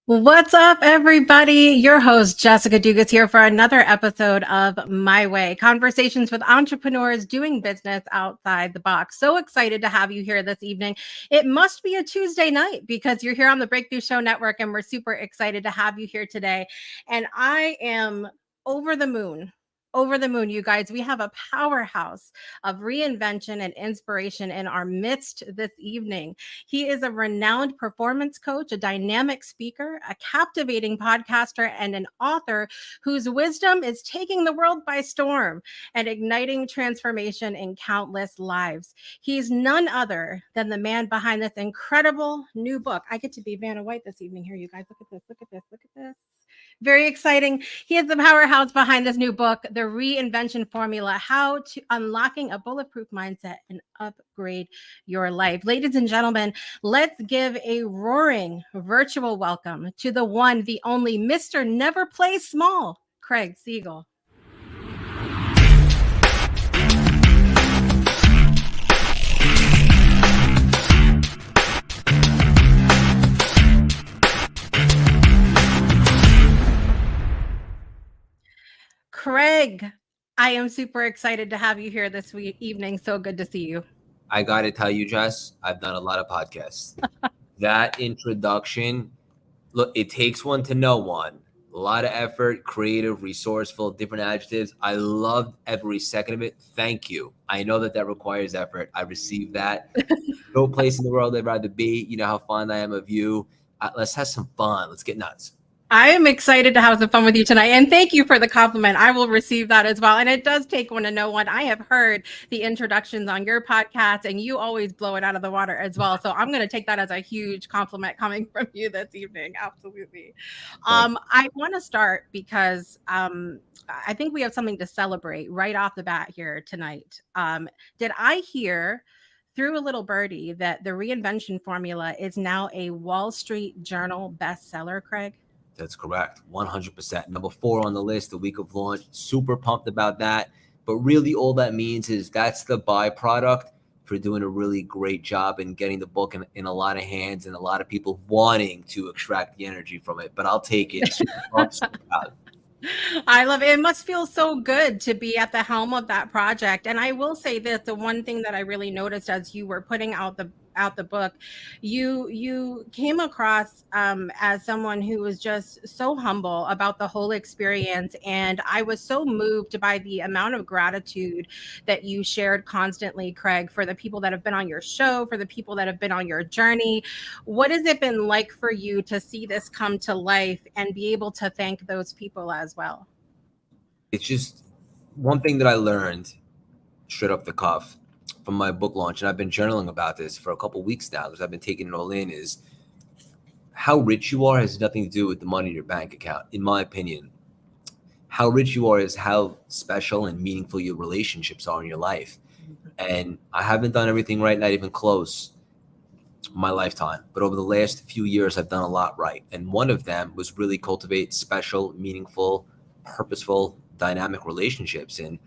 What's up, everybody? Your host, Jessica Dugas, here for another episode of My Way, conversations with entrepreneurs doing business outside the box. So excited to have you here this evening. It must be a Tuesday night because you're here on the Breakthrough Show Network, and we're super excited to have you here today. And I am over the moon. Over the moon, you guys. We have a powerhouse of reinvention and inspiration in our midst this evening. He is a renowned performance coach, a dynamic speaker, a captivating podcaster, and an author whose wisdom is taking the world by storm and igniting transformation in countless lives. He's none other than the man behind this incredible new book. I get to be Vanna White this evening here, you guys. Look at this, look at this, look at this. Very exciting. He is the powerhouse behind this new book, The Reinvention Formula, How to Unlocking a Bulletproof Mindset and Upgrade Your Life. Ladies and gentlemen, let's give a roaring virtual welcome to the one, the only Mr. Never Play Small, Craig Siegel. Craig, I am super excited to have you here this evening. So good to see you. I got to tell you, Jess, I've done a lot of podcasts. That introduction, look, it takes one to know one. A lot of effort, creative, resourceful, different adjectives. I loved every second of it. Thank you. I know that requires effort. I received that. No place in the world I'd rather be. You know how fond I am of you. Let's have some fun. Let's get nuts. I am excited to have some fun with you tonight. And thank you for the compliment. I will receive that as well. And it does take one to know one. I have heard the introductions on your podcast, and you always blow it out of the water as well. So I'm going to take that as a huge compliment coming from you this evening. Absolutely. I want to start because I think we have something to celebrate right off the bat here tonight. Did I hear through a little birdie that the Reinvention Formula is now a Wall Street Journal bestseller, Craig? That's correct. 100%. Number 4 on the list, the week of launch. Super pumped about that. But really all that means is that's the byproduct for doing a really great job and getting the book in a lot of hands and a lot of people wanting to extract the energy from it. But I'll take it. I'm super proud. I love it. It must feel so good to be at the helm of that project. And I will say this, the one thing that I really noticed as you were putting out the book, you came across as someone who was just so humble about the whole experience. And I was so moved by the amount of gratitude that you shared constantly, Craig, for the people that have been on your show, for the people that have been on your journey. What has it been like for you to see this come to life and be able to thank those people as well? It's just one thing that I learned straight off the cuff from my book launch, and I've been journaling about this for a couple of weeks now because I've been taking it all in, is how rich you are has nothing to do with the money in your bank account. In my opinion, how rich you are is how special and meaningful your relationships are in your life. And I haven't done everything right, not even close, my lifetime. But over the last few years, I've done a lot right. And one of them was really cultivate special, meaningful, purposeful, dynamic relationships. And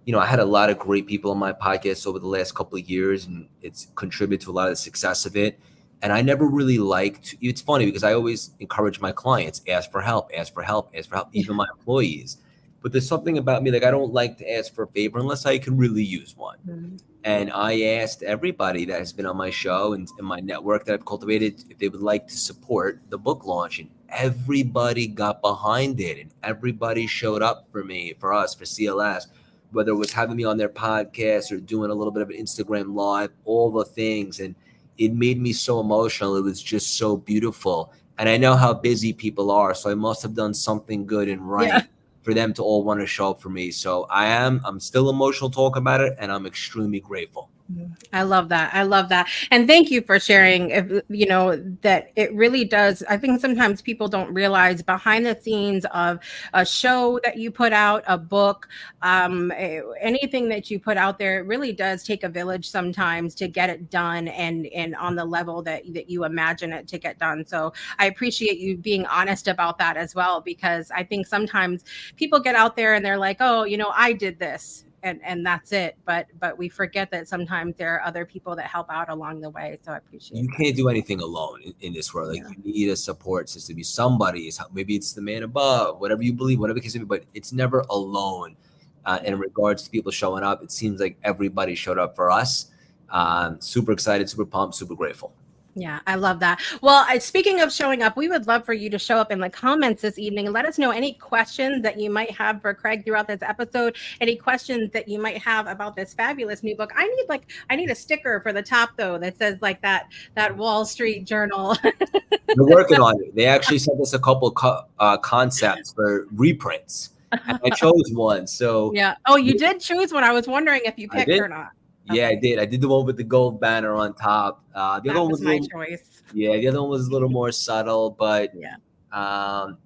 you know, I had a lot of great people on my podcast over the last couple of years, and it's contributed to a lot of the success of it. And I never really liked, it's funny because I always encourage my clients, ask for help, ask for help, ask for help, even my employees. But there's something about me, like I don't like to ask for a favor unless I can really use one. Mm-hmm. And I asked everybody that has been on my show and in my network that I've cultivated if they would like to support the book launch. And everybody got behind it, and everybody showed up for me, for us, for CLS. Whether it was having me on their podcast or doing a little bit of an Instagram live, all the things. And it made me so emotional. It was just so beautiful. And I know how busy people are. So I must have done something good and right for them to all want to show up for me. So I'm still emotional talking about it, and I'm extremely grateful. I love that. I love that. And thank you for sharing, you know, that it really does. I think sometimes people don't realize behind the scenes of a show that you put out, a book, anything that you put out there, it really does take a village sometimes to get it done and on the level that you imagine it to get done. So I appreciate you being honest about that as well, because I think sometimes people get out there and they're like, oh, you know, I did this. and that's it. But we forget that sometimes there are other people that help out along the way. So I appreciate You that. can't do anything alone in this world. Like Yeah. you need a support system. Be somebody. Maybe it's the man above, whatever you believe, whatever it can be, but it's never alone. In regards to people showing up, it seems like everybody showed up for us. Super excited, super pumped, super grateful. Yeah, I love that. Well, speaking of showing up, we would love for you to show up in the comments this evening and let us know any questions that you might have for Craig throughout this episode, any questions that you might have about this fabulous new book. I need a sticker for the top though that says like that Wall Street Journal. They're working on it. They actually sent us a couple concepts for reprints, and I chose one. So Yeah. Oh, you did choose one. I was wondering if you I picked did. or not. Yeah, Okay. I did. I did the one with the gold banner on top. The other That one was was a my little, choice. yeah, the other one was a little more subtle, but Yeah.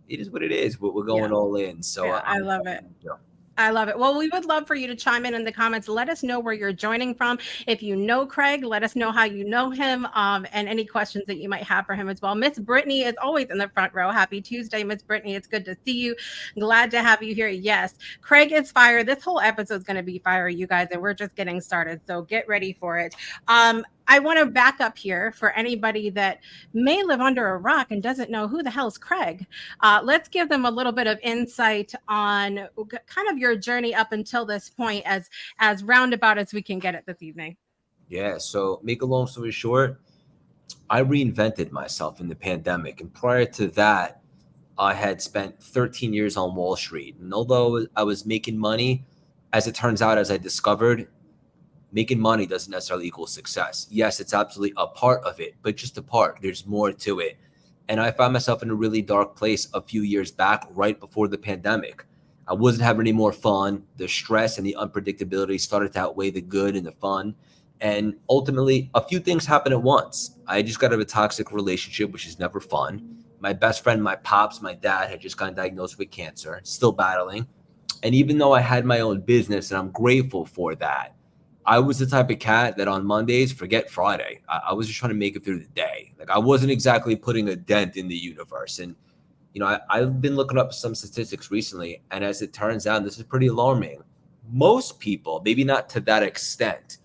it is what it is. We're going Yeah. all in. So Yeah. I I'm love it. excited. I love it. Well, we would love for you to chime in the comments. Let us know where you're joining from. If you know Craig, let us know how you know him, and any questions that you might have for him as well. Miss Brittany is always in the front row. Happy Tuesday, Miss Brittany. It's good to see you. Glad to have you here. Yes, Craig is fire. This whole episode is going to be fire, you guys, and we're just getting started. So get ready for it. I want to back up here for anybody that may live under a rock and doesn't know who the hell's Craig. Let's give them a little bit of insight on kind of your journey up until this point, as roundabout as we can get it this evening. Yeah. So make a long story short, I reinvented myself in the pandemic, and prior to that, I had spent 13 years on Wall Street. And although I was making money, as it turns out, as I discovered, making money doesn't necessarily equal success. Yes, it's absolutely a part of it, but just a part. There's more to it. And I found myself in a really dark place a few years back, right before the pandemic. I wasn't having any more fun. The stress and the unpredictability started to outweigh the good and the fun. And ultimately, a few things happened at once. I just got out of a toxic relationship, which is never fun. My best friend, my pops, my dad had just gotten diagnosed with cancer, still battling. And even though I had my own business, and I'm grateful for that, I was the type of cat that on Mondays, forget Friday. I was just trying to make it through the day. Like I wasn't exactly putting a dent in the universe. And, I've been looking up some statistics recently. And as it turns out, this is pretty alarming. Most people, maybe not to that extent,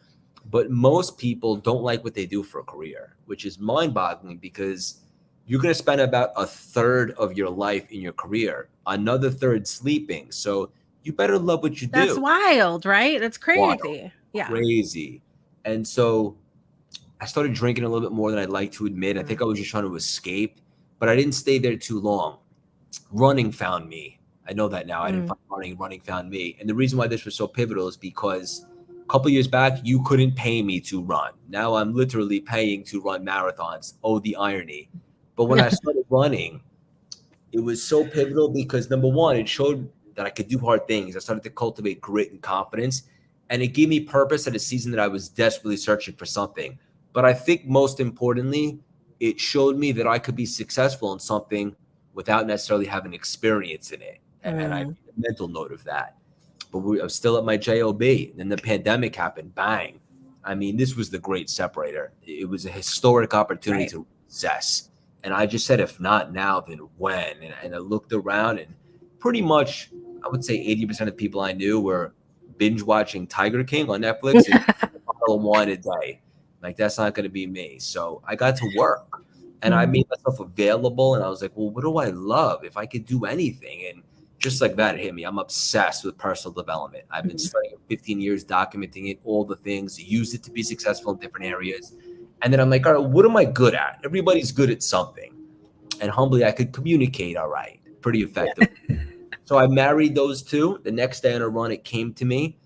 but most people don't like what they do for a career, which is mind boggling because you're going to spend about a third of your life in your career, another third sleeping. So you better love what you do. That's wild, right? That's crazy. Wild. Yeah. Crazy. And so I started drinking a little bit more than I'd like to admit. I think I was just trying to escape, but I didn't stay there too long. Running found me. I know that now. I didn't find running. Running found me. And the reason why this was so pivotal is because a couple of years back, you couldn't pay me to run. Now I'm literally paying to run marathons. Oh, the irony. But when I started running, it was so pivotal because number one, it showed that I could do hard things. I started to cultivate grit and confidence. And it gave me purpose at a season that I was desperately searching for something. But I think most importantly, it showed me that I could be successful in something without necessarily having experience in it. And I made a mental note of that. But I was still at my job. And then the pandemic happened. Bang. I mean, this was the great separator. It was a historic opportunity to possess. And I just said, if not now, then when? And I looked around and pretty much, I would say 80% of people I knew were binge watching Tiger King on Netflix and a bottle of wine a day. Like, that's not going to be me. So I got to work and I made myself available. And I was like, well, what do I love if I could do anything? And just like that, it hit me. I'm obsessed with personal development. I've been studying 15 years, documenting it, all the things, use it to be successful in different areas. And then I'm like, all right, what am I good at? Everybody's good at something. And humbly, I could communicate all right, pretty effectively. So I married those two. The next day on a run, it came to me.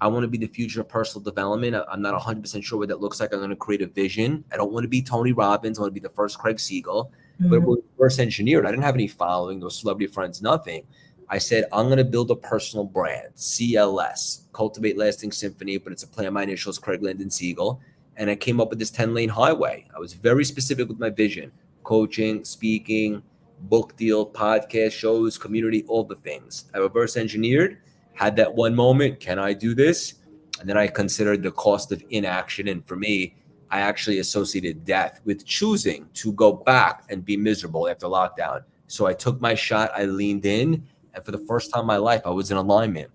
I want to be the future of personal development. I'm not 100% sure what that looks like. I'm going to create a vision. I don't want to be Tony Robbins. I want to be the first Craig Siegel. But it was reverse engineered. I didn't have any following, no celebrity friends, nothing. I said, I'm going to build a personal brand, CLS, Cultivate Lasting Symphony, but it's a play on my initials, Craig Landon Siegel. And I came up with this 10-lane highway. I was very specific with my vision, coaching, speaking, book deal, podcast, shows, community, all the things. I reverse engineered, had that one moment, can I do this? And then I considered the cost of inaction. And for me, I actually associated death with choosing to go back and be miserable after lockdown. So I took my shot, I leaned in, and for the first time in my life, I was in alignment.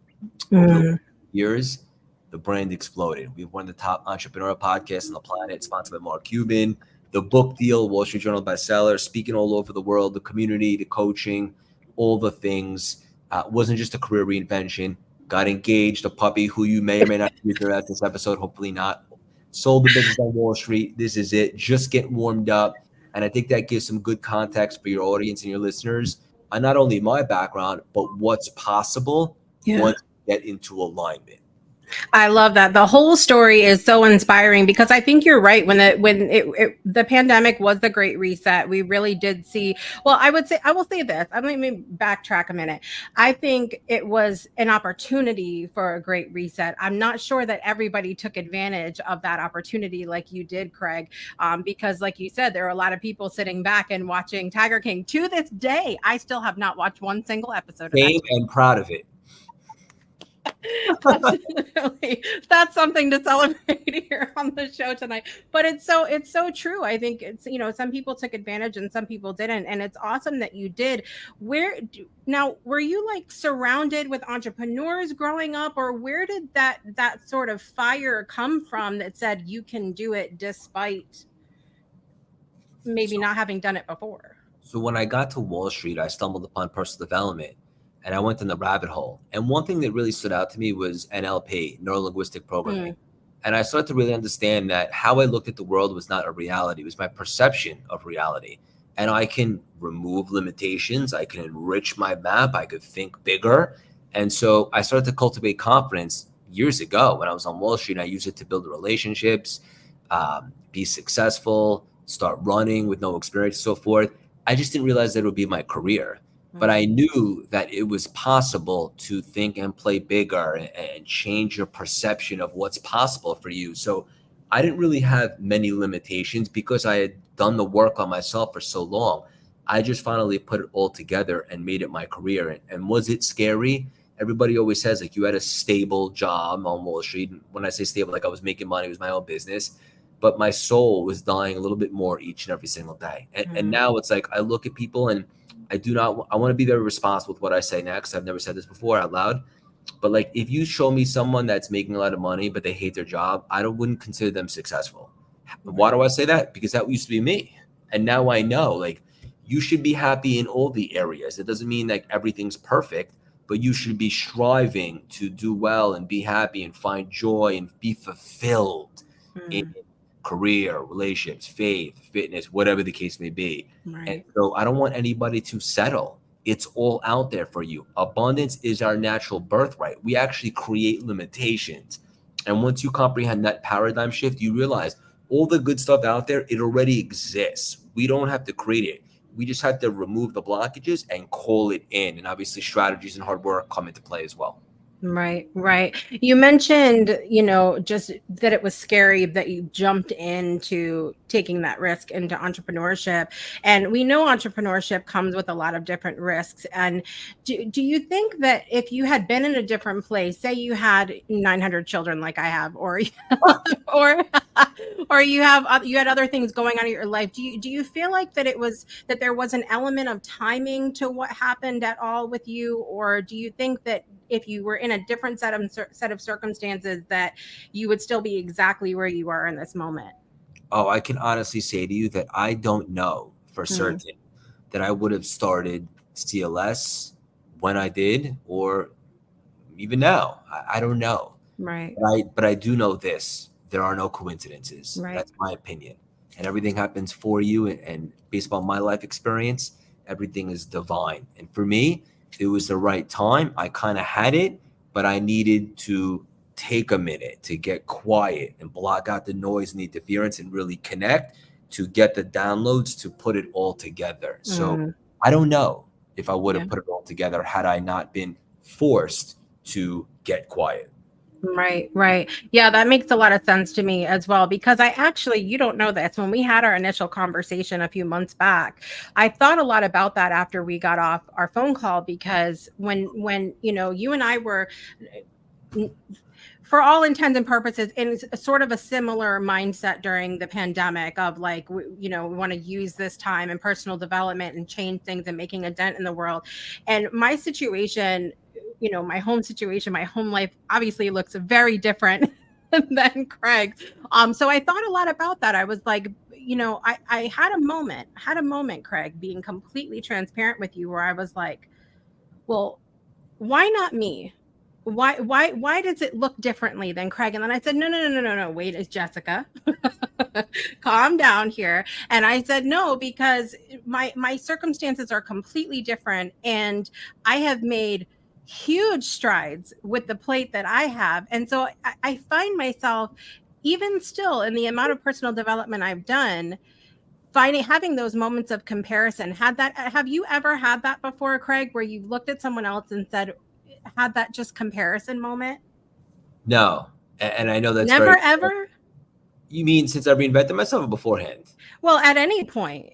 years, the brand exploded. We've won the top entrepreneur podcast on the planet, sponsored by Mark Cuban. The book deal, Wall Street Journal bestseller, speaking all over the world, the community, the coaching, all the things. Wasn't just a career reinvention. Got engaged, a puppy who you may or may not hear throughout this episode, hopefully not. Sold the business on Wall Street. This is it. Just getting warmed up. And I think that gives some good context for your audience and your listeners on not only my background, but what's possible once you get into alignment. I love that. The whole story is so inspiring because I think you're right. When the pandemic was the great reset, we really did see. Well, I will say this. Let me backtrack a minute. I think it was an opportunity for a great reset. I'm not sure that everybody took advantage of that opportunity like you did, Craig, because like you said, there are a lot of people sitting back and watching Tiger King. To this day, I still have not watched one single episode of that. Same and proud of it. Absolutely. That's something to celebrate here on the show tonight. But it's so true. I think it's, some people took advantage and some people didn't. And it's awesome that you did. Now, were you like surrounded with entrepreneurs growing up, or where did that sort of fire come from that said you can do it despite maybe not having done it before? So when I got to Wall Street, I stumbled upon personal development. And I went in the rabbit hole. And one thing that really stood out to me was NLP, neuro-linguistic programming. And I started to really understand that how I looked at the world was not a reality. It was my perception of reality. And I can remove limitations. I can enrich my map. I could think bigger. And so I started to cultivate confidence years ago when I was on Wall Street. I used it to build relationships, be successful, start running with no experience, so forth. I just didn't realize that it would be my career. But I knew that it was possible to think and play bigger and change your perception of what's possible for you. So I didn't really have many limitations because I had done the work on myself for so long. I just finally put it all together and made it my career. And was it scary? Everybody always says, like, you had a stable job on Wall Street. When I say stable, like I was making money, it was my own business. But my soul was dying a little bit more each and every single day. And now it's like I look at people and I want to be very responsible with what I say next. I've never said this before out loud, but like, if you show me someone that's making a lot of money, but they hate their job, wouldn't consider them successful. Why do I say that? Because that used to be me. And now I know, like, you should be happy in all the areas. It doesn't mean like everything's perfect, but you should be striving to do well and be happy and find joy and be fulfilled in career, relationships, faith, fitness, whatever the case may be. Right. And so I don't want anybody to settle. It's all out there for you. Abundance is our natural birthright. We actually create limitations. And once you comprehend that paradigm shift, you realize all the good stuff out there, it already exists. We don't have to create it. We just have to remove the blockages and call it in. And obviously strategies and hard work come into play as well. Right. You mentioned, just that it was scary that you jumped into taking that risk into entrepreneurship. And we know entrepreneurship comes with a lot of different risks. And do you think that if you had been in a different place, say you had 900 children like I have, or you had other things going on in your life, do you feel like that there was an element of timing to what happened at all with you? Or do you think that if you were in a different set of circumstances that you would still be exactly where you are in this moment? Oh, I can honestly say to you that I don't know for certain that I would have started CLS when I did, or even now. I don't know. Right. But I do know this. There are no coincidences. Right. That's my opinion. And everything happens for you. And based upon my life experience, everything is divine. And for me, it was the right time. I kind of had it, but I needed to take a minute to get quiet and block out the noise and the interference and really connect to get the downloads to put it all together. So I don't know if I would have put it all together had I not been forced to get quiet. Right. Yeah, that makes a lot of sense to me as well, because you don't know this, when we had our initial conversation a few months back, I thought a lot about that after we got off our phone call, because when you and I were for all intents and purposes, in sort of a similar mindset during the pandemic of like, we want to use this time in personal development and change things and making a dent in the world. And my situation, my home situation, my home life obviously looks very different than Craig's. So I thought a lot about that. I was like, I had a moment, Craig, being completely transparent with you, where I was like, well, why not me? Why does it look differently than Craig? And then I said, no. Wait, it's Jessica. Calm down here. And I said, no, because my circumstances are completely different. And I have made huge strides with the plate that I have. And so I find myself, even still, in the amount of personal development I've done, having those moments of comparison. Have you ever had that before, Craig, where you've looked at someone else and had that just comparison moment? No. And I know that's Never, ever? You mean since I reinvented myself or beforehand? Well, at any point.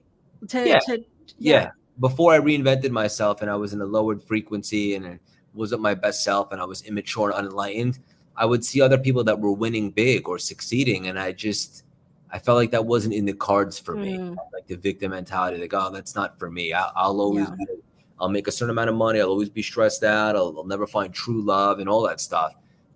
Yeah. Before I reinvented myself and I was in a lowered frequency and I wasn't my best self and I was immature and unenlightened, I would see other people that were winning big or succeeding. And I felt like that wasn't in the cards for me. Like the victim mentality, like, oh, that's not for me. I'll always I'll make a certain amount of money. I'll always be stressed out. I'll never find true love and all that stuff.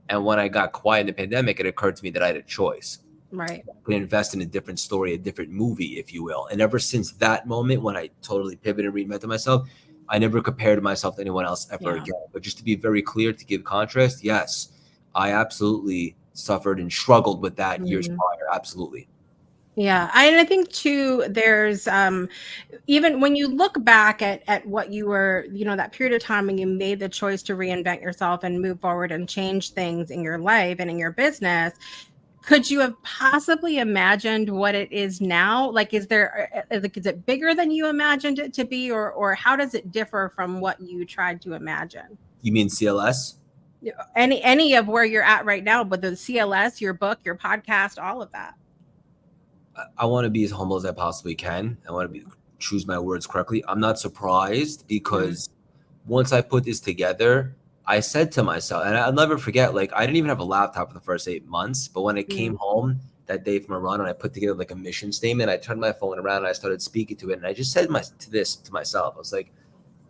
And when I got quiet in the pandemic, it occurred to me that I had a choice. Right. I could invest in a different story, a different movie, if you will. And ever since that moment, when I totally pivoted and reinvented myself, I never compared myself to anyone else ever again. But just to be very clear, to give contrast, yes, I absolutely suffered and struggled with that years prior. Absolutely. Yeah. I think too, there's even when you look back at what you were, that period of time when you made the choice to reinvent yourself and move forward and change things in your life and in your business, could you have possibly imagined what it is now? Like, is it bigger than you imagined it to be, or how does it differ from what you tried to imagine? You mean CLS? Any of where you're at right now, but the CLS, your book, your podcast, all of that. I want to be as humble as I possibly can. I want to choose my words correctly. I'm not surprised because once I put this together, I said to myself, and I'll never forget, like, I didn't even have a laptop for the first 8 months, but when I came home that day from a run and I put together like a mission statement, I turned my phone around and I started speaking to it. And I just said to myself, I was like,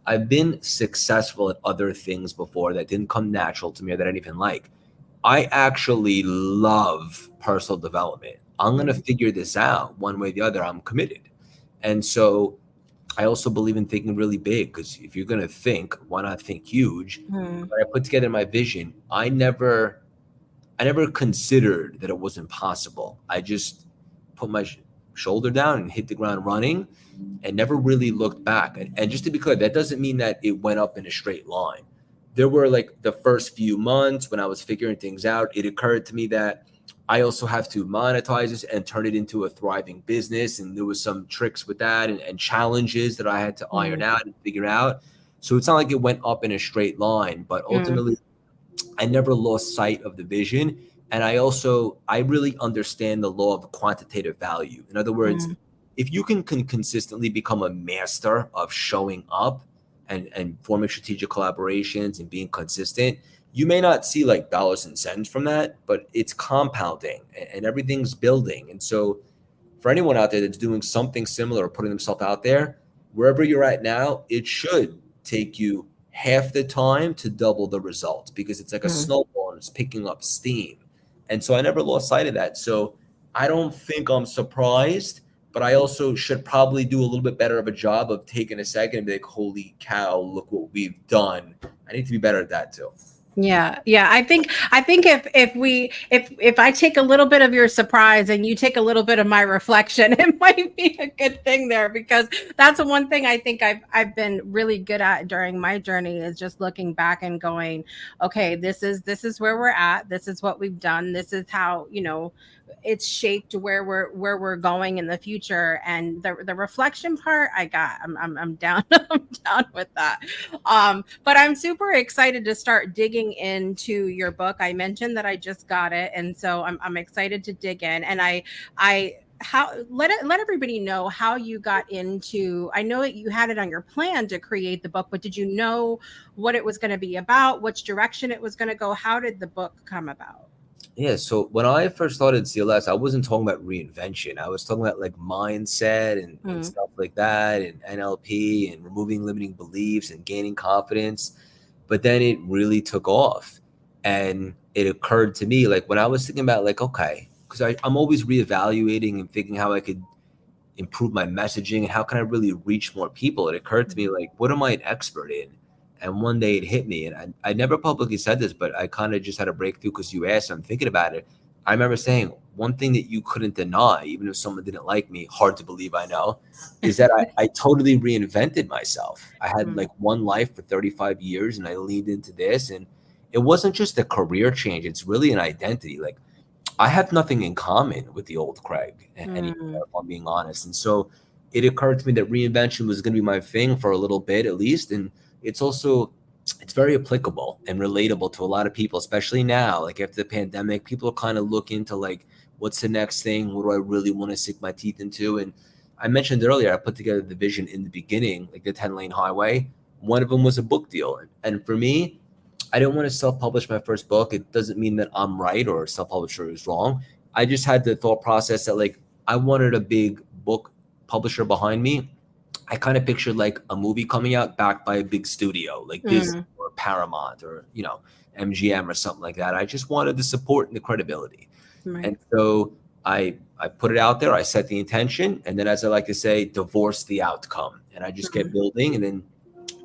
I've been successful at other things before that didn't come natural to me or that I didn't even like. I actually love personal development. I'm going to figure this out one way or the other. I'm committed. And so I also believe in thinking really big, because if you're going to think, why not think huge? When I put together my vision, I never considered that it wasn't possible. I just put my shoulder down and hit the ground running and never really looked back. And just to be clear, that doesn't mean that it went up in a straight line. There were like the first few months when I was figuring things out, it occurred to me that I also have to monetize this and turn it into a thriving business. And there was some tricks with that and challenges that I had to iron out and figure out. So it's not like it went up in a straight line, but ultimately I never lost sight of the vision. And I really understand the law of quantitative value. In other words, if you can consistently become a master of showing up and forming strategic collaborations and being consistent, you may not see like dollars and cents from that, but it's compounding and everything's building. And so for anyone out there that's doing something similar or putting themselves out there, wherever you're at now, it should take you half the time to double the results, because it's like a snowball and it's picking up steam. And so I never lost sight of that. So I don't think I'm surprised, but I also should probably do a little bit better of a job of taking a second and be like, holy cow, look what we've done. I need to be better at that too. Yeah. I think if I take a little bit of your surprise and you take a little bit of my reflection, it might be a good thing there, because that's the one thing I think I've been really good at during my journey, is just looking back and going, okay, this is where we're at. This is what we've done. This is how, it's shaped where we're going in the future. And the reflection part, I'm down. I'm down with that. But I'm super excited to start digging into your book. I mentioned that I just got it, and so I'm excited to dig in. And let everybody know how you got into. I know that you had it on your plan to create the book, but did you know what it was going to be about, which direction it was going to go? How did the book come about? Yeah, so when I first started CLS, I wasn't talking about reinvention. I was talking about like mindset and Mm, stuff like that, and NLP and removing limiting beliefs and gaining confidence. But then it really took off. And it occurred to me, like when I was thinking about like, okay, because I'm always reevaluating and thinking how I could improve my messaging and how can I really reach more people. It occurred to me like, what am I an expert in? And one day it hit me, and I never publicly said this, but I kind of just had a breakthrough because you asked. I'm thinking about it. I remember saying one thing that you couldn't deny, even if someone didn't like me, hard to believe, I know, is that I totally reinvented myself. I had mm, like one life for 35 years and I leaned into this. And it wasn't just a career change, it's really an identity. Like I have nothing in common with the old Craig anymore, mm, if I'm being honest. And so it occurred to me that reinvention was going to be my thing for a little bit at least. And it's also, it's very applicable and relatable to a lot of people, especially now. Like after the pandemic, people are kind of looking to like, what's the next thing? What do I really want to sink my teeth into? And I mentioned earlier, I put together the vision in the beginning, like the 10-lane highway. One of them was a book deal. And for me, I didn't want to self-publish my first book. It doesn't mean that I'm right or a self-publisher is wrong. I just had the thought process that like I wanted a big book publisher behind me. I kind of pictured like a movie coming out backed by a big studio like Disney mm, or Paramount or MGM or something like that. I just wanted the support and the credibility. right. And so I put it out there. I set the intention, and then as I like to say, divorce the outcome. And I just kept Mm, building, and then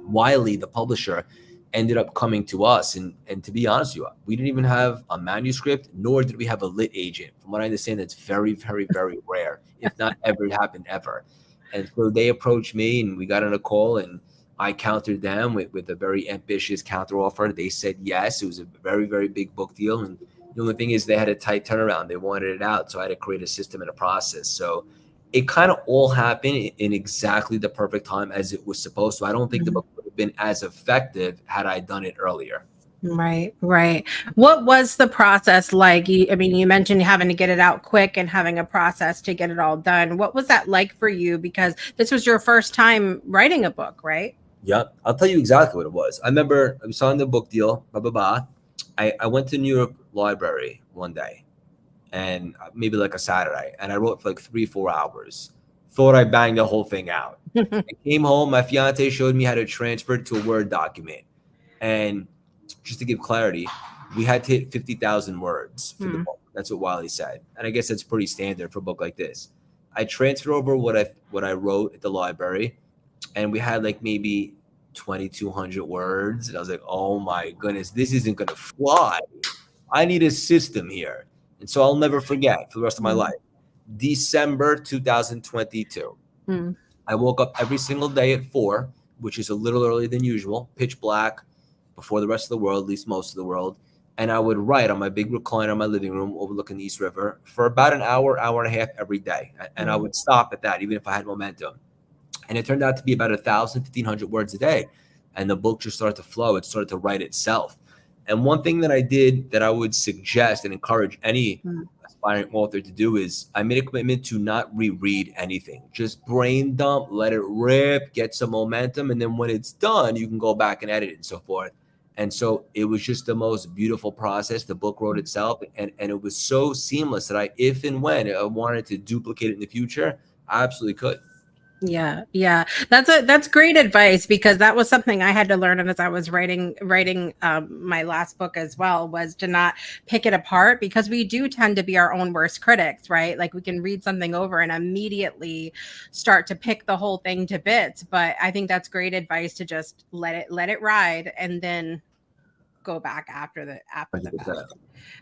Wiley, the publisher, ended up coming to us. And to be honest with you, we didn't even have a manuscript, nor did we have a lit agent. From what I understand, that's very, very, very rare, if not ever happened ever. And so they approached me, and we got on a call, and I countered them with a very ambitious counter offer. They said yes. It was a very, very big book deal. And the only thing is they had a tight turnaround. They wanted it out. So I had to create a system and a process. So it kind of all happened in exactly the perfect time as it was supposed to. I don't think the mm. book would have been as effective had I done it earlier. Right, right. What was the process like? I mean, you mentioned having to get it out quick and having a process to get it all done. What was that like for you? Because this was your first time writing a book, right? Yeah, I'll tell you exactly what it was. I remember I was signed the book deal, blah, blah, blah. I went to New York Library one day and maybe like a Saturday, and I wrote for like 3, 4 hours. Thought I banged the whole thing out. I came home, my fiance showed me how to transfer it to a Word document. And just to give clarity, we had to hit 50,000 words for the Hmm. book. That's what Wiley said. And I guess that's pretty standard for a book like this. I transferred over what I wrote at the library, and we had like maybe 2,200 words. And I was like, oh my goodness, this isn't going to fly. I need a system here. And so I'll never forget for the rest of my Hmm. life. December 2022. Hmm. I woke up every single day at 4, which is a little earlier than usual, pitch black, before the rest of the world, at least most of the world. And I would write on my big recliner in my living room overlooking the East River for about an hour, hour and a half every day. And I Hmm. would stop at that, even if I had momentum. And it turned out to be about 1,000, 1,500 words a day. And the book just started to flow. It started to write itself. And one thing that I did that I would suggest and encourage any Hmm. aspiring author to do is I made a commitment to not reread anything. Just brain dump, let it rip, get some momentum. And then when it's done, you can go back and edit it and so forth. And so it was just the most beautiful process. The book wrote itself, and it was so seamless that if and when I wanted to duplicate it in the future, I absolutely could. Yeah, yeah. That's great advice because that was something I had to learn as I was writing my last book as well, was to not pick it apart, because we do tend to be our own worst critics, right? Like we can read something over and immediately start to pick the whole thing to bits. But I think that's great advice to just let it ride and then go back after the fact. 100%.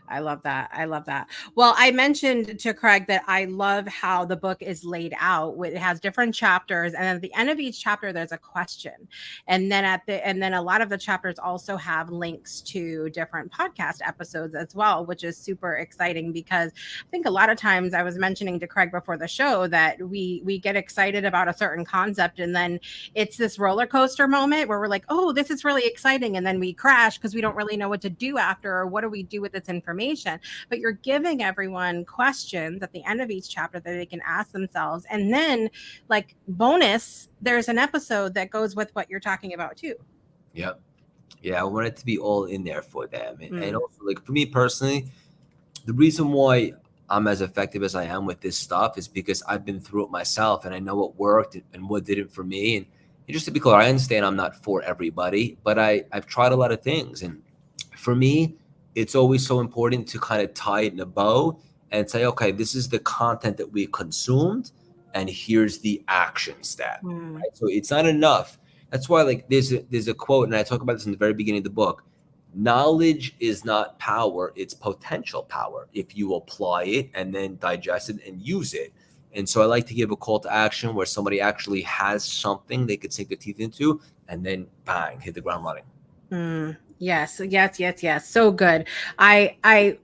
I love that. I love that. Well, I mentioned to Craig that I love how the book is laid out. It has different chapters, and at the end of each chapter, there's a question, and then a lot of the chapters also have links to different podcast episodes as well, which is super exciting because I think a lot of times I was mentioning to Craig before the show that we get excited about a certain concept, and then it's this roller coaster moment where we're like, oh, this is really exciting, and then we crash because we don't really know what to do after, or what do we do with this information. But you're giving everyone questions at the end of each chapter that they can ask themselves, and then like bonus, there's an episode that goes with what you're talking about too. Yep. Yeah, I want it to be all in there for them. And Mm, also, like for me personally, The reason why I'm as effective as I am with this stuff is because I've been through it myself and I know what worked and what didn't for me. And just to be clear, I understand I'm not for everybody, but I've tried a lot of things. And for me, it's always so important to kind of tie it in a bow and say, okay, this is the content that we consumed, and here's the action step. Mm, Right? So it's not enough. That's why, like, there's a quote, and I talk about this in the very beginning of the book. Knowledge is not power, it's potential power if you apply it and then digest it and use it. And so I like to give a call to action where somebody actually has something they could sink their teeth into and then bang, hit the ground running. yes, yes, yes, yes. So good. I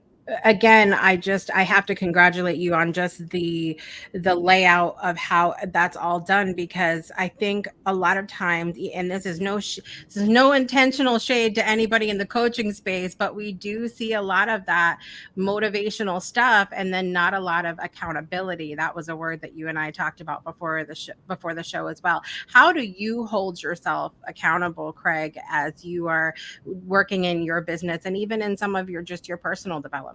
again, I have to congratulate you on just the layout of how that's all done, because I think a lot of times, and this is no intentional shade to anybody in the coaching space, but we do see a lot of that motivational stuff and then not a lot of accountability. That was a word that you and I talked about before the show as well. How do you hold yourself accountable, Craig, as you are working in your business and even in some of your personal development?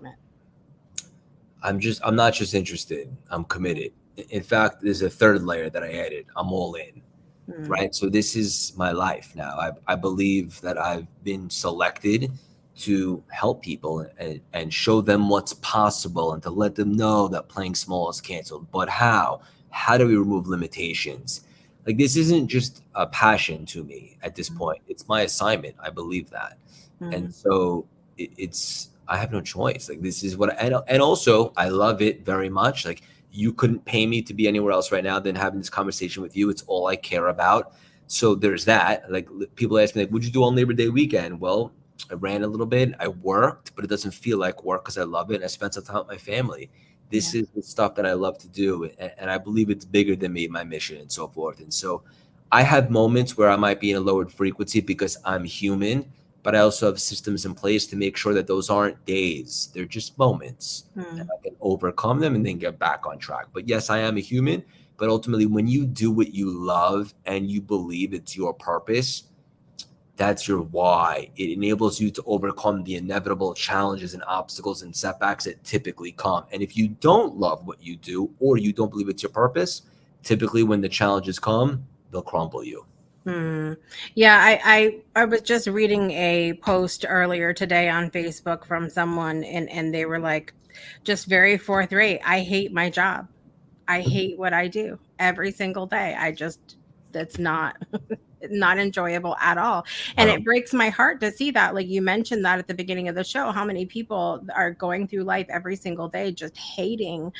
I'm not just interested, I'm committed. In fact, there's a third layer that I added. I'm all in. Mm, Right? So this is my life now. I believe that I've been selected to help people and show them what's possible and to let them know that playing small is canceled. But how? How do we remove limitations? Like, this isn't just a passion to me at this mm, point. It's my assignment. I believe that. And mm, so it's I have no choice. Like, this is what and also I love it very much. Like, you couldn't pay me to be anywhere else right now than having this conversation with you. It's all I care about. So there's that. Like, people ask me, like, what'd you do on Labor Day weekend? Well, I ran a little bit. I worked, but it doesn't feel like work because I love it. And I spent some time with my family. This yeah. is the stuff that I love to do. And I believe it's bigger than me, my mission, and so forth. And so I have moments where I might be in a lowered frequency because I'm human, but I also have systems in place to make sure that those aren't days. They're just moments, and Mm, I can overcome them and then get back on track. But yes, I am a human. But ultimately, when you do what you love and you believe it's your purpose, that's your why. It enables you to overcome the inevitable challenges and obstacles and setbacks that typically come. And if you don't love what you do or you don't believe it's your purpose, typically when the challenges come, they'll crumble you. mm. Yeah, I was just reading a post earlier today on Facebook from someone, and they were like, just very forthright. I hate my job. I hate what I do every single day. That's not enjoyable at all. And it breaks my heart to see that. Like you mentioned that at the beginning of the show, how many people are going through life every single day just hating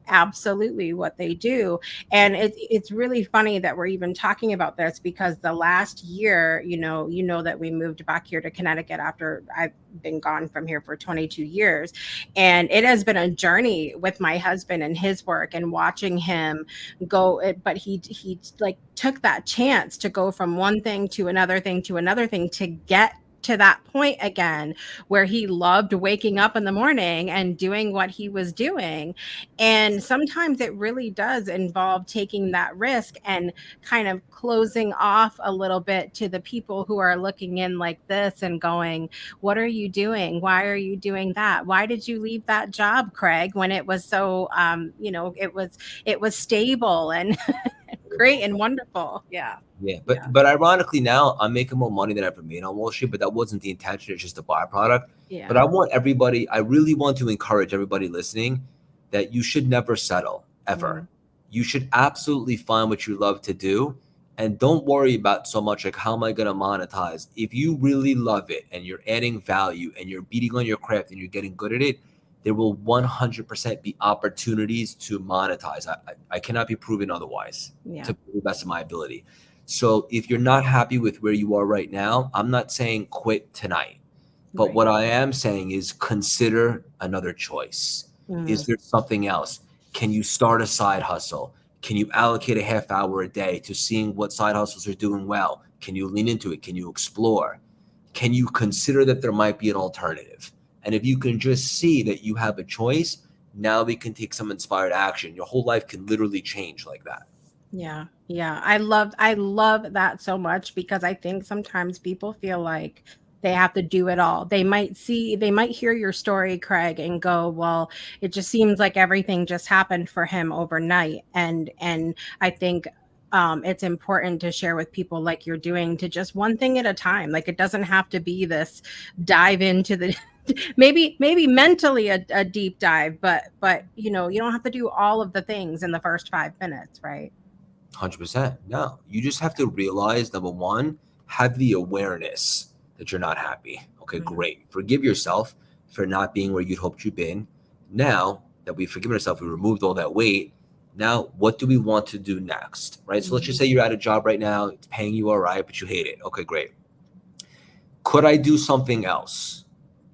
absolutely what they do. And it's really funny that we're even talking about this, because the last year, that we moved back here to Connecticut after I've been gone from here for 22 years. And it has been a journey with my husband and his work and watching him go. But he like took that chance to go from one thing to another thing to another thing to get to that point again where he loved waking up in the morning and doing what he was doing. And sometimes it really does involve taking that risk and kind of closing off a little bit to the people who are looking in like this and going, what are you doing? Why are you doing that? Why did you leave that job, Craig, when it was so it was stable and great and wonderful? Yeah. Yeah, Yeah. but ironically now I'm making more money than I ever made on Wall Street, but that wasn't the intention. It's just a byproduct. But Yeah. I want everybody, I really want to encourage everybody listening that you should never settle ever. Mm, You should absolutely find what you love to do, and don't worry about so much like how am I going to monetize. If you really love it and you're adding value and you're beating on your craft and you're getting good at it, there will 100% be opportunities to monetize. I cannot be proven otherwise yeah. to the best of my ability. So if you're not happy with where you are right now, I'm not saying quit tonight. But Right. what I am saying is consider another choice. Mm, Is there something else? Can you start a side hustle? Can you allocate a half hour a day to seeing what side hustles are doing well? Can you lean into it? Can you explore? Can you consider that there might be an alternative? And if you can just see that you have a choice, now we can take some inspired action. Your whole life can literally change like that. yeah. Yeah. I love that so much, because I think sometimes people feel like They have to do it all. They might hear your story, Craig, and go, well, it just seems like everything just happened for him overnight. And I think it's important to share with people like you're doing, to just one thing at a time. Like, it doesn't have to be this dive into the maybe mentally a deep dive, but you don't have to do all of the things in the first 5 minutes, right? 100%. No, you just have to realize, number one, have the awareness that you're not happy. Okay, great. Forgive yourself for not being where you'd hoped you'd been. Now that we've forgiven ourselves, we removed all that weight. Now, what do we want to do next, right? So let's just say you're at a job right now, it's paying you all right, but you hate it. Okay, great. Could I do something else?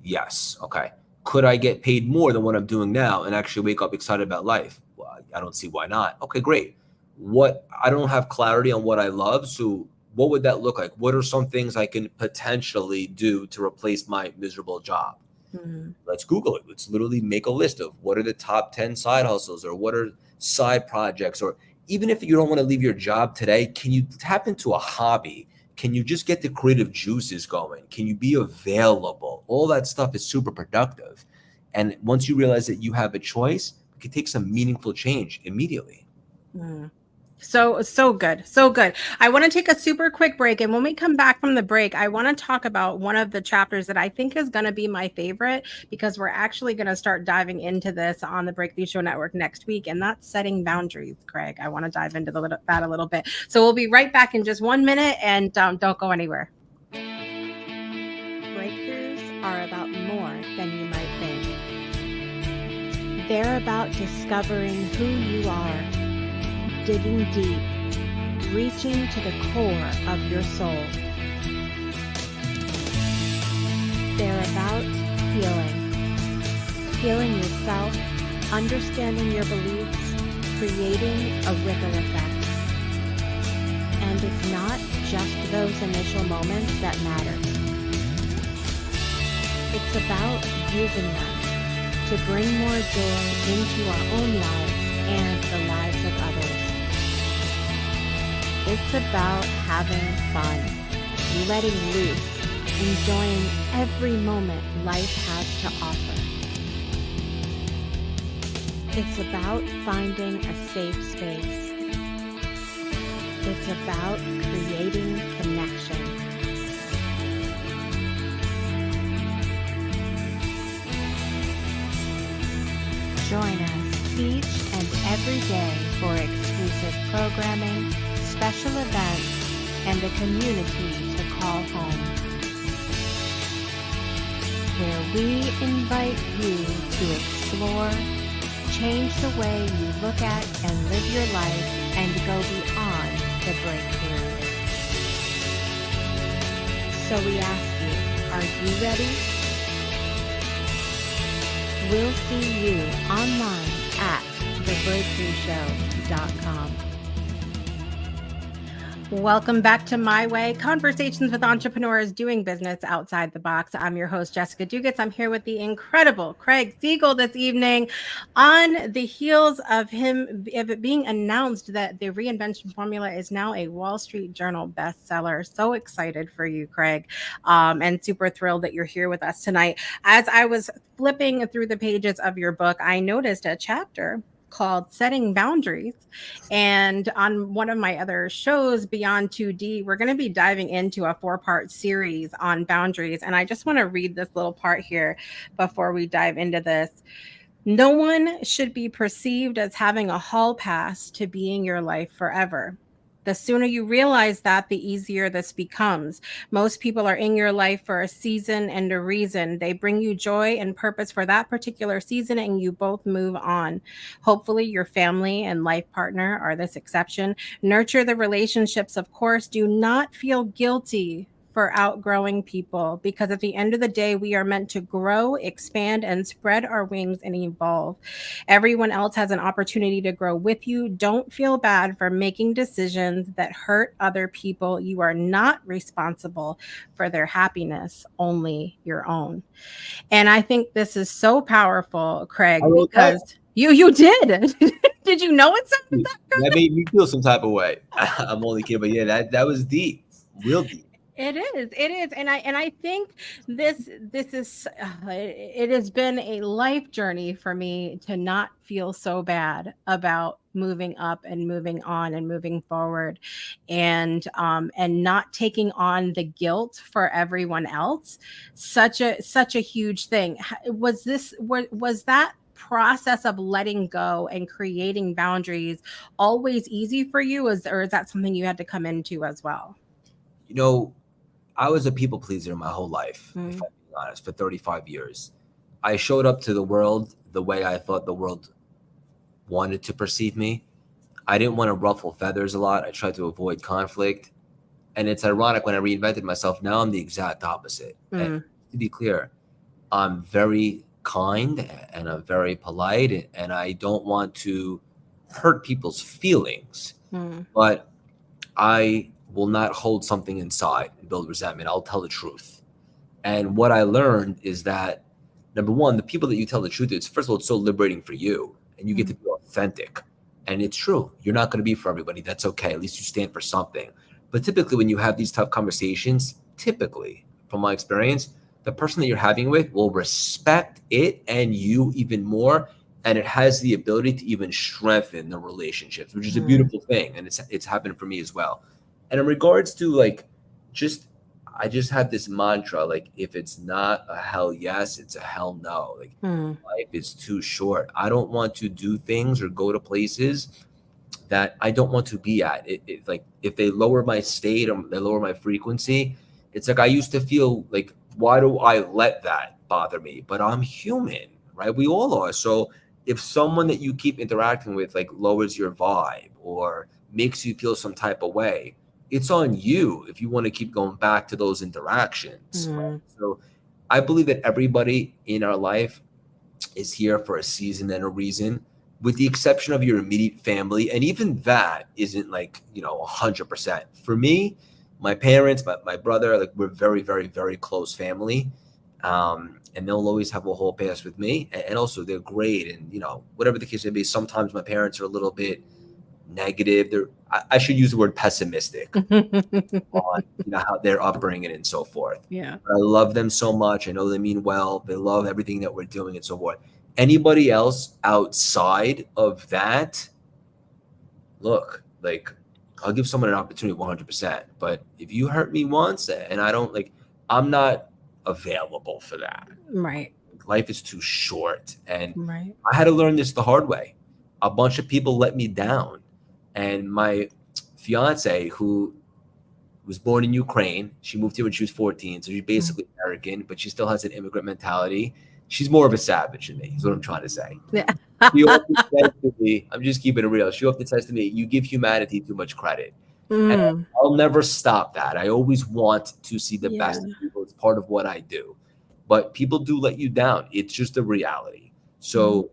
Yes. Okay. Could I get paid more than what I'm doing now and actually wake up excited about life? Well, I don't see why not. Okay, great. I don't have clarity on what I love. So what would that look like? What are some things I can potentially do to replace my miserable job? Let's Google it. Let's literally make a list of what are the top 10 side hustles, or what are side projects, or even if you don't want to leave your job today, can you tap into a hobby? Can you just get the creative juices going? Can you be available? All that stuff is super productive. And once you realize that you have a choice, it can take some meaningful change immediately. So good. So good. I want to take a super quick break. And when we come back from the break, I want to talk about one of the chapters that I think is going to be my favorite, because we're actually going to start diving into this on the Breakthrough Show Network next week. And that's setting boundaries, Craig. I want to dive into that a little bit. So we'll be right back in just 1 minute, and don't go anywhere. Breakthroughs are about more than you might think. They're about discovering who you are, digging deep, reaching to the core of your soul. They're about healing yourself, understanding your beliefs, creating a ripple effect. And it's not just those initial moments that matter. It's about using them to bring more joy into our own lives and the lives of others. It's about having fun, letting loose, enjoying every moment life has to offer. It's about finding a safe space. It's about creating connection. Join us each and every day for exclusive programming, special events, and a community to call home, where we invite you to explore, change the way you look at and live your life, and go beyond the breakthrough. So we ask you, are you ready? We'll see you online at thebreakthroughshow.com. Welcome back to My Way, conversations with entrepreneurs doing business outside the box. I'm your host, Jessica Dugas. I'm here with the incredible Craig Siegel this evening, on the heels of it being announced that the Reinvention Formula is now a Wall Street Journal bestseller. So excited for you, Craig, and super thrilled that you're here with us tonight. As I was flipping through the pages of your book, I noticed a chapter called Setting Boundaries. And on one of my other shows, Beyond 2D, we're going to be diving into a 4-part series on boundaries. And I just want to read this little part here before we dive into this. No one should be perceived as having a hall pass to being your life forever. The sooner you realize that, the easier this becomes. Most people are in your life for a season and a reason. They bring you joy and purpose for that particular season, and you both move on. Hopefully, your family and life partner are this exception. Nurture the relationships, of course. Do not feel guilty for outgrowing people, because at the end of the day, we are meant to grow, expand, and spread our wings and evolve. Everyone else has an opportunity to grow with you. Don't feel bad for making decisions that hurt other people. You are not responsible for their happiness, only your own. And I think this is so powerful, Craig, because you did. Did you know it sounded that good? That made me feel some type of way. I'm only kidding, but yeah, that was deep, real deep. It is, and I think this is it has been a life journey for me to not feel so bad about moving up and moving on and moving forward, and not taking on the guilt for everyone else. Such a huge thing. Was that process of letting go and creating boundaries always easy for you, or is that something you had to come into as well? You know, I was a people pleaser my whole life, if Mm. I'm being honest, for 35 years. I showed up to the world the way I thought the world wanted to perceive me. I didn't want to ruffle feathers a lot. I tried to avoid conflict. And it's ironic when I reinvented myself, now I'm the exact opposite. And Mm. to be clear, I'm very kind and I'm very polite and I don't want to hurt people's feelings, Mm. but I will not hold something inside and build resentment. I'll tell the truth. And what I learned is that number one, the people that you tell the truth to, it's first of all, it's so liberating for you and you get to Mm. be authentic. And it's true. You're not going to be for everybody. That's okay. At least you stand for something. But typically when you have these tough conversations, typically from my experience, the person that you're having with will respect it and you even more. And it has the ability to even strengthen the relationships, which is a Mm. beautiful thing. And it's happened for me as well. And in regards to like just I just have this mantra like if it's not a hell yes, it's a hell no. Like Mm. life is too short. I don't want to do things or go to places that I don't want to be at. Like if they lower my state or they lower my frequency, it's like I used to feel like why do I let that bother me? But I'm human, right? We all are. So if someone that you keep interacting with like lowers your vibe or makes you feel some type of way, it's on you if you want to keep going back to those interactions. Right? Mm. So I believe that everybody in our life is here for a season and a reason, with the exception of your immediate family. And even that isn't like, 100%. For me, my parents, my brother, like we're very, very, very close family. And they'll always have a whole pass with me. And also they're great. And, whatever the case may be, sometimes my parents are a little bit negative. I should use the word pessimistic on how their upbringing and so forth. Yeah. But I love them so much. I know they mean well. They love everything that we're doing and so forth. Anybody else outside of that, look, like I'll give someone an opportunity 100%. But if you hurt me once and I don't like, I'm not available for that. Right. Life is too short. And Right. I had to learn this the hard way. A bunch of people let me down. And my fiance, who was born in Ukraine. She moved here when she was 14, so she's Mm. basically American, but she still has an immigrant mentality. She's more of a savage than me, is what I'm trying to say. Yeah. She often says to me, I'm just keeping it real. She often says to me, you give humanity too much credit. And Mm. I'll never stop that. I always want to see the Yeah. best in people. It's part of what I do. But people do let you down. It's just a reality. Mm. So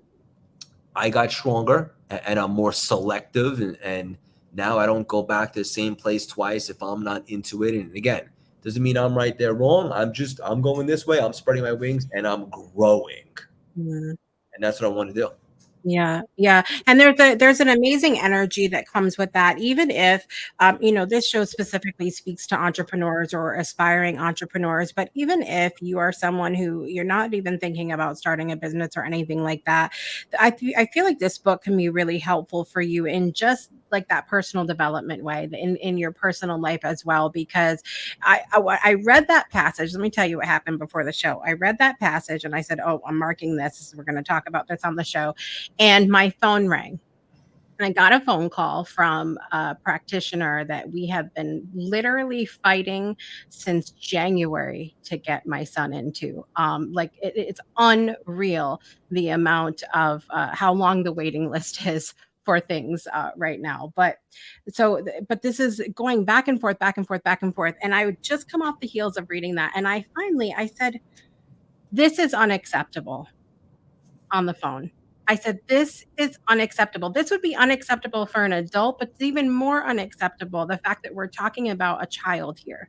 I got stronger and I'm more selective and now I don't go back to the same place twice if I'm not into it. And again, doesn't mean I'm right there wrong. I'm going this way. I'm spreading my wings and I'm growing. Mm. And that's what I want to do. Yeah, yeah, and there's an amazing energy that comes with that, even if, this show specifically speaks to entrepreneurs or aspiring entrepreneurs, but even if you are someone who you're not even thinking about starting a business or anything like that, I feel like this book can be really helpful for you in just like that personal development way, in your personal life as well, because I read that passage. Let me tell you what happened before the show. I read that passage and I said, "Oh, I'm marking this. We're going to talk about this on the show." And my phone rang. And I got a phone call from a practitioner that we have been literally fighting since January to get my son into. Like it's unreal the amount of how long the waiting list is for things right now. But this is going back and forth, back and forth, back and forth. And I would just come off the heels of reading that, and I said, "This is unacceptable." On the phone. I said, "This is unacceptable. This would be unacceptable for an adult, but it's even more unacceptable the fact that we're talking about a child here."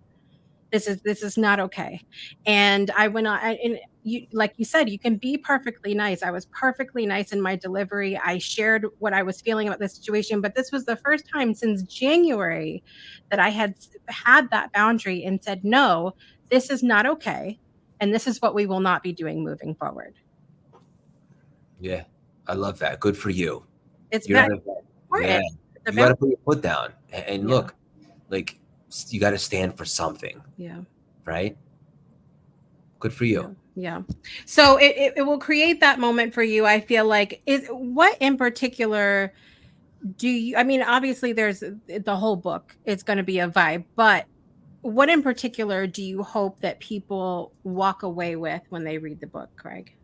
This is not okay. And I went on, and you, like you said, you can be perfectly nice. I was perfectly nice in my delivery. I shared what I was feeling about the situation, but this was the first time since January that I had had that boundary and said, no, this is not okay. And this is what we will not be doing moving forward. Yeah, I love that. Good for you. It's You're very not a, yeah, important. It's a you got boundary. to put your foot down and Yeah. look, like you got to stand for something, Yeah. right? Good for Yeah. you. Yeah. So it will create that moment for you. I feel like, is what in particular do you, I mean, obviously there's the whole book, it's going to be a vibe, but what in particular do you hope that people walk away with when they read the book, Craig?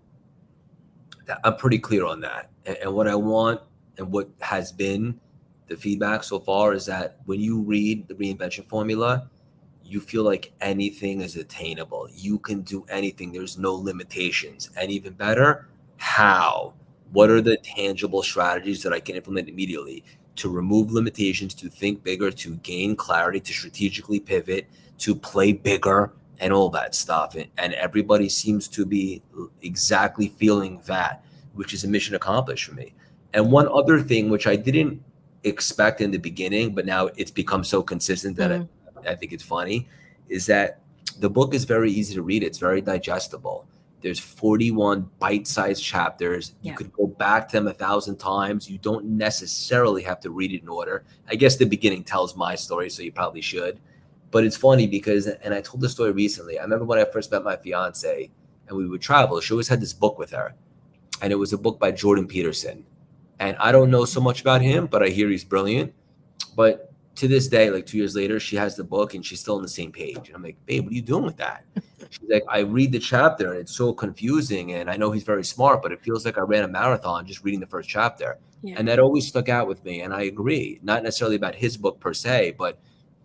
I'm pretty clear on that. And what I want and what has been the feedback so far is that when you read the Reinvention Formula, you feel like anything is attainable. You can do anything. There's no limitations. And even better, how? What are the tangible strategies that I can implement immediately to remove limitations, to think bigger, to gain clarity, to strategically pivot, to play bigger, and all that stuff? And everybody seems to be exactly feeling that, which is a mission accomplished for me. And one other thing, which I didn't expect in the beginning, but now it's become so consistent that Mm, I think it's funny, is that the book is very easy to read. It's very digestible. There's 41 bite-sized chapters. You yeah. could go back to them 1,000 times. You don't necessarily have to read it in order. I guess the beginning tells my story, so you probably should. But it's funny because, and I told this story recently. I remember when I first met my fiance and we would travel, she always had this book with her. And it was a book by Jordan Peterson. And I don't know so much about him, but I hear he's brilliant. But to this day, like 2 years later, she has the book and she's still on the same page. And I'm like, babe, what are you doing with that? She's like, I read the chapter and it's so confusing. And I know he's very smart, but it feels like I ran a marathon just reading the first chapter. Yeah. And that always stuck out with me. And I agree, not necessarily about his book per se, but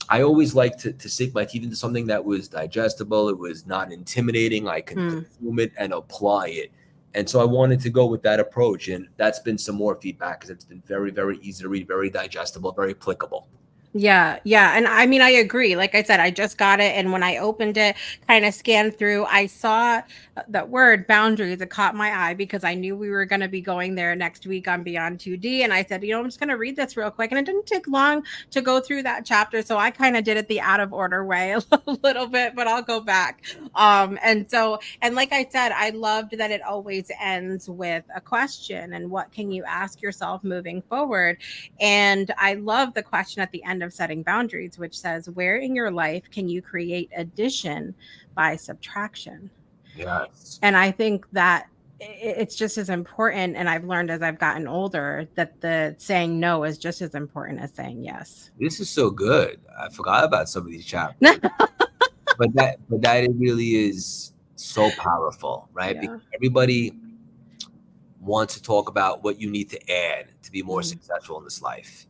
I always like to sink my teeth into something that was digestible. It was not intimidating. I can Mm. consume it and apply it. And so I wanted to go with that approach. And that's been some more feedback because it's been very, very easy to read, very digestible, very applicable. Yeah, yeah, and I mean, I agree. Like I said, I just got it, and when I opened it, kind of scanned through, I saw that word boundaries. It caught my eye because I knew we were going to be going there next week on Beyond 2D, and I said, I'm just going to read this real quick, and it didn't take long to go through that chapter, so I kind of did it the out of order way a little bit, but I'll go back. And so, and like I said, I loved that it always ends with a question, and what can you ask yourself moving forward? And I love the question at the end of setting boundaries, which says, where in your life can you create addition by subtraction? Yes. And I think that it's just as important. And I've learned as I've gotten older that the saying no is just as important as saying yes. This is so good. I forgot about some of these chapters. But that it really is so powerful, right? Yeah. Because everybody wants to talk about what you need to add to be more Mm, successful in this life.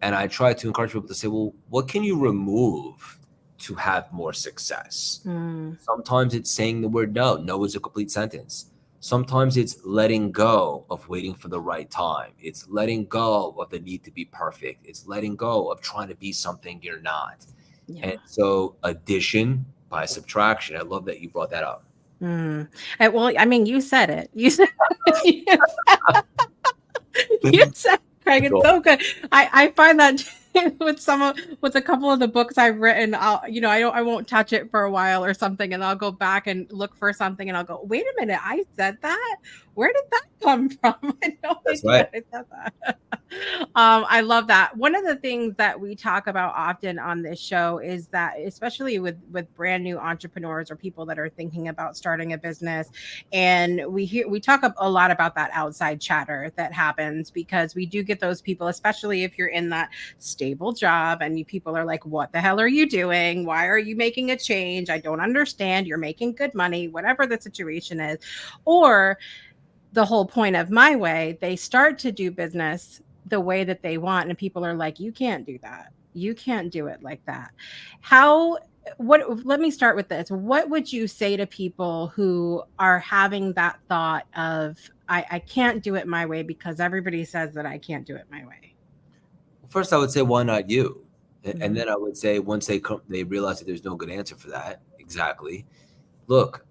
And I try to encourage people to say, well, what can you remove to have more success? mm, Sometimes it's saying the word no. No is a complete sentence. Sometimes it's letting go of waiting for the right time. It's letting go of the need to be perfect. It's letting go of trying to be something you're not. yeah. And so addition by subtraction. I love that you brought that up. Mm. Well, I mean, you said it. You said, you said, Craig, it's so good. I find that with with a couple of the books I've written, I won't touch it for a while or something, and I'll go back and look for something, and I'll go, wait a minute, I said that. Where did that come from? I had no That's idea right. I said that. I love that. One of the things that we talk about often on this show is that, especially with brand new entrepreneurs or people that are thinking about starting a business, and we talk a lot about that outside chatter that happens, because we do get those people, especially if you're in that stable job and people are like, what the hell are you doing? Why are you making a change? I don't understand. You're making good money, whatever the situation is. Or the whole point of My Way, they start to do business the way that they want, and people are like, you can't do that. You can't do it like that. How what Let me start with this. What would you say to people who are having that thought of, I can't do it my way because everybody says that I can't do it my way? First, I would say, why not you? And then I would say once they realize that there's no good answer for that, exactly. Look,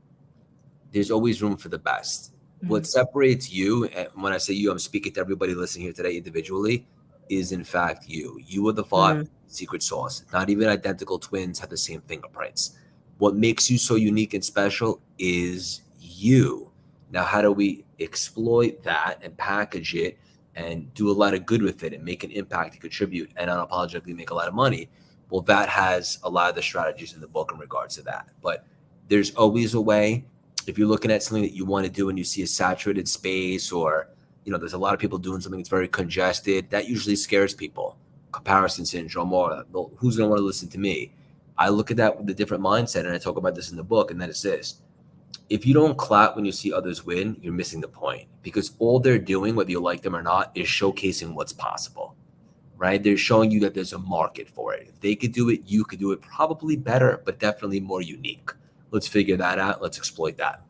there's always room for the best. What separates you, and when I say you, I'm speaking to everybody listening here today individually, is in fact you. You are the secret sauce. Not even identical twins have the same fingerprints. What makes you so unique and special is you. Now, how do we exploit that and package it and do a lot of good with it and make an impact and contribute and unapologetically make a lot of money? Well, that has a lot of the strategies in the book in regards to that. But there's always a way. If you're looking at something that you want to do and you see a saturated space, or there's a lot of people doing something that's very congested, that usually scares people. Comparison syndrome, or who's going to want to listen to me? I look at that with a different mindset, and I talk about this in the book, and that is this: if you don't clap when you see others win, you're missing the point, because all they're doing, whether you like them or not, is showcasing what's possible, right? They're showing you that there's a market for it. If they could do it, you could do it, probably better, but definitely more unique. Let's figure that out. Let's exploit that.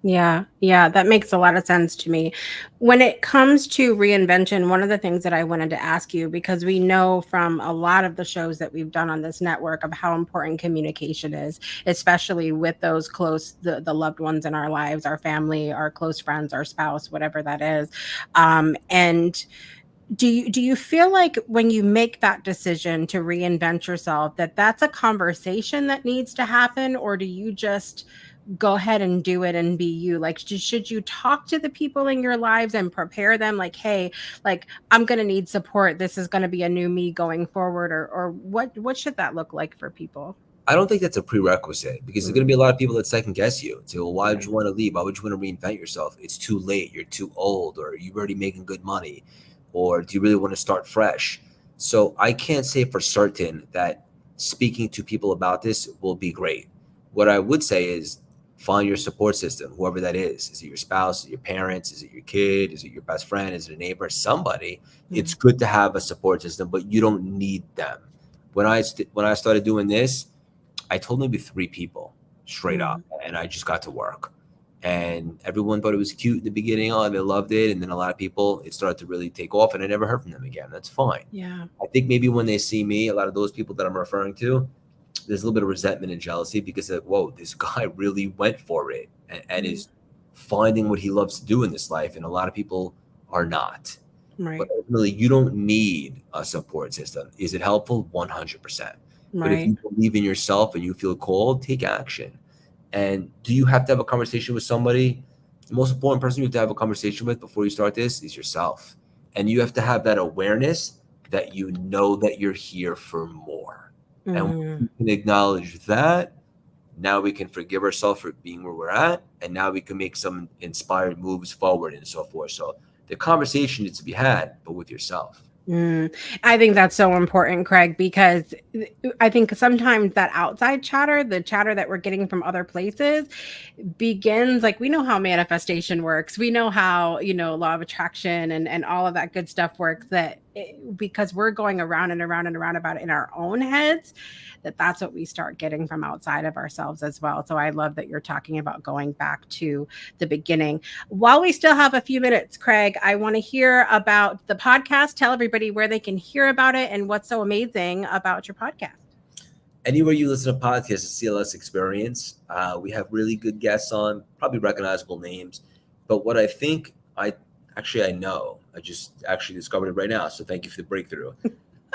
Yeah, that makes a lot of sense to me. When it comes to reinvention, one of the things that I wanted to ask you, because we know from a lot of the shows that we've done on this network of how important communication is, especially with those close, the loved ones in our lives, our family, our close friends, our spouse, whatever that is. And do you feel like when you make that decision to reinvent yourself, that that's a conversation that needs to happen, or do you just go ahead and do it and be you? Like, should you talk to the people in your lives and prepare them, like, hey, like, I'm going to need support, this is going to be a new me going forward, or what should that look like for people? I don't think that's a prerequisite, because there's going to be a lot of people that second guess you. Say, well, why would you want to leave? Why would you want to reinvent yourself? It's too late. You're too old, or you're already making good money, or do you really want to start fresh? So I can't say for certain that speaking to people about this will be great. What I would say is find your support system, whoever that is. Is it your spouse? Is it your parents? Is it your kid? Is it your best friend? Is it a neighbor? Somebody. It's good to have a support system, but you don't need them. When I started doing this, I told maybe 3 people straight up, and I just got to work. And everyone thought it was cute in the beginning. Oh, they loved it. And then a lot of people, it started to really take off, and I never heard from them again. That's fine. Yeah. I think maybe when they see me, a lot of those people that I'm referring to, there's a little bit of resentment and jealousy, because of, whoa, this guy really went for it and is finding what he loves to do in this life. And a lot of people are not. Right. But ultimately, you don't need a support system. Is it helpful? 100%. But if you believe in yourself and you feel called, take action. And do you have to have a conversation with somebody? The most important person you have to have a conversation with before you start this is yourself. And you have to have that awareness that you know that you're here for more. And when we can acknowledge that, now we can forgive ourselves for being where we're at, and now we can make some inspired moves forward and so forth. So the conversation needs to be had, but with yourself. I think that's so important, Craig, because I think sometimes that outside chatter, the chatter that we're getting from other places, begins, like, we know how manifestation works. We know how, law of attraction and all of that good stuff works, because we're going around and around and around about it in our own heads, that's what we start getting from outside of ourselves as well. So I love that you're talking about going back to the beginning. While we still have a few minutes, Craig, I want to hear about the podcast. Tell everybody where they can hear about it and what's so amazing about your podcast. Anywhere you listen to podcasts, the CLS Experience. We have really good guests on, probably recognizable names. But what I think I know, I just actually discovered it right now. So thank you for the breakthrough.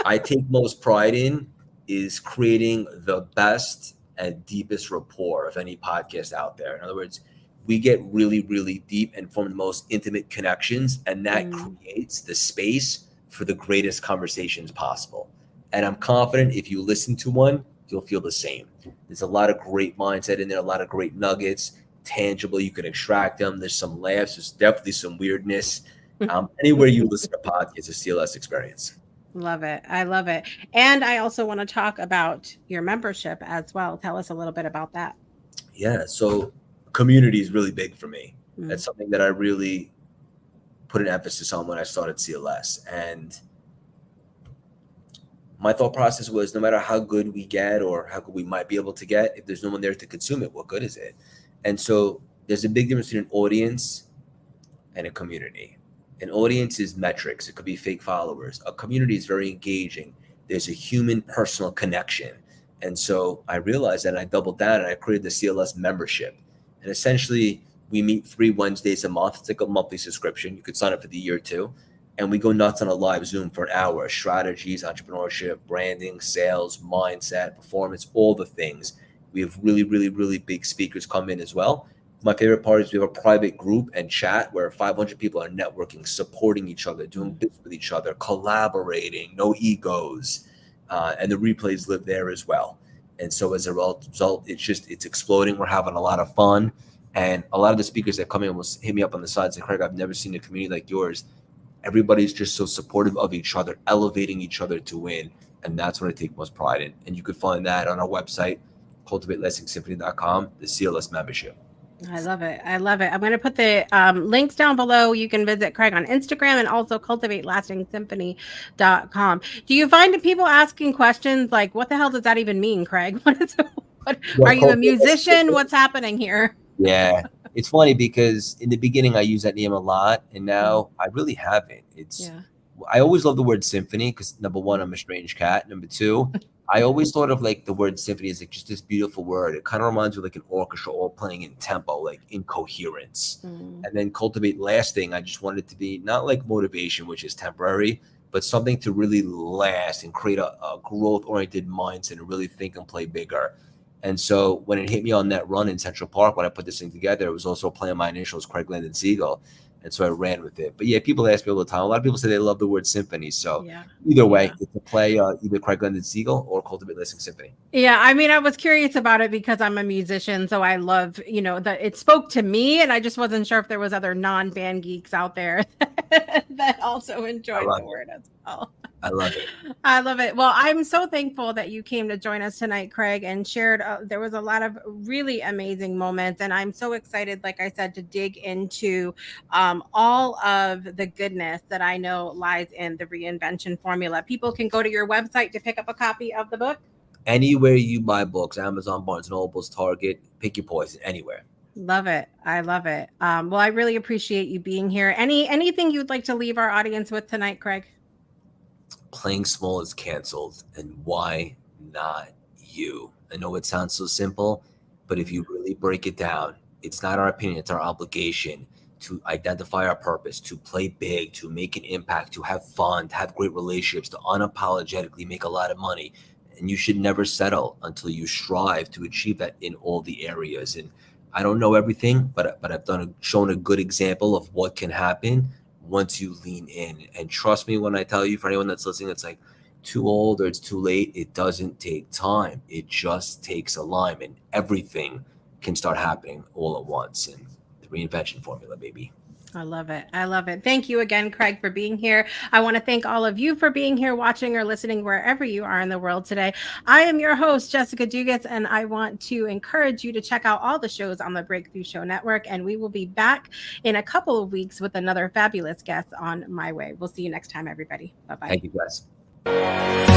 I take most pride in is creating the best and deepest rapport of any podcast out there. In other words, we get really, really deep and form the most intimate connections, and that creates the space for the greatest conversations possible. And I'm confident if you listen to one, you'll feel the same. There's a lot of great mindset in there, a lot of great nuggets, tangible, you can extract them. There's some laughs, there's definitely some weirdness. Anywhere you listen to podcasts, a CLS Experience. Love it. I love it. And I also want to talk about your membership as well. Tell us a little bit about that. Yeah. So community is really big for me. That's something that I really put an emphasis on when I started CLS. And my thought process was, no matter how good we get or how good we might be able to get, if there's no one there to consume it, what good is it? And so there's a big difference between an audience and a community. An audience is metrics. It could be fake followers. A community is very engaging. There's a human personal connection. And so I realized that, and I doubled down and I created the CLS membership. And essentially, we meet 3 Wednesdays a month. It's like a monthly subscription. You could sign up for the year too. And we go nuts on a live Zoom for an hour. Strategies, entrepreneurship, branding, sales, mindset, performance, all the things. We have really, really, really big speakers come in as well. My favorite part is we have a private group and chat where 500 people are networking, supporting each other, doing business with each other, collaborating, no egos. And the replays live there as well. And so as a result, it's exploding. We're having a lot of fun. And a lot of the speakers that come in will hit me up on the side and say, Craig, I've never seen a community like yours. Everybody's just so supportive of each other, elevating each other to win. And that's what I take most pride in. And you could find that on our website, cultivatelessingsymphony.com, the CLS membership. I love it. I love it. I'm going to put the links down below. You can visit Craig on Instagram and also cultivatelessingsymphony.com. Do you find people asking questions like, what the hell does that even mean, Craig? Are you a musician? What's happening here? Yeah. It's funny because in the beginning I used that name a lot, and now I really haven't. I always love the word symphony because number one, I'm a strange cat. Number two, I always thought of like the word symphony as like just this beautiful word. It kind of reminds me of like an orchestra all playing in tempo, like in coherence. And then cultivate lasting. I just wanted it to be not like motivation, which is temporary, but something to really last and create a growth-oriented mindset and really think and play bigger. And so when it hit me on that run in Central Park, when I put this thing together, it was also playing my initials, Craig Landon Siegel. And so I ran with it. But yeah, people ask me all the time. A lot of people say they love the word symphony. So either way, it's a play either Craig Landon Siegel or Cultivate Listening Symphony. Yeah, I mean, I was curious about it because I'm a musician. So I love, that it spoke to me. And I just wasn't sure if there was other non-band geeks out there that also enjoyed the word as well. I love it. I love it. Well, I'm so thankful that you came to join us tonight, Craig, and shared. There was a lot of really amazing moments. And I'm so excited, like I said, to dig into all of the goodness that I know lies in the Reinvention Formula. People can go to your website to pick up a copy of the book. Anywhere you buy books, Amazon, Barnes & Noble's, Target, pick your poison, anywhere. Love it. I love it. Well, I really appreciate you being here. Anything you'd like to leave our audience with tonight, Craig? Playing small is canceled, and why not you? I know it sounds so simple, but if you really break it down, it's not our opinion, it's our obligation to identify our purpose, to play big, to make an impact, to have fun, to have great relationships, to unapologetically make a lot of money. And you should never settle until you strive to achieve that in all the areas. And I don't know everything, but I've shown a good example of what can happen once you lean in. And trust me when I tell you, for anyone that's listening, it's like too old or it's too late. It doesn't take time. It just takes alignment. Everything can start happening all at once. And the Reinvention Formula, baby. I love it. I love it. Thank you again, Craig, for being here. I want to thank all of you for being here, watching or listening wherever you are in the world today. I am your host, Jessica Dugas, and I want to encourage you to check out all the shows on the Breakthrough Show Network. And we will be back in a couple of weeks with another fabulous guest on My Way. We'll see you next time, everybody. Bye-bye. Thank you, guys.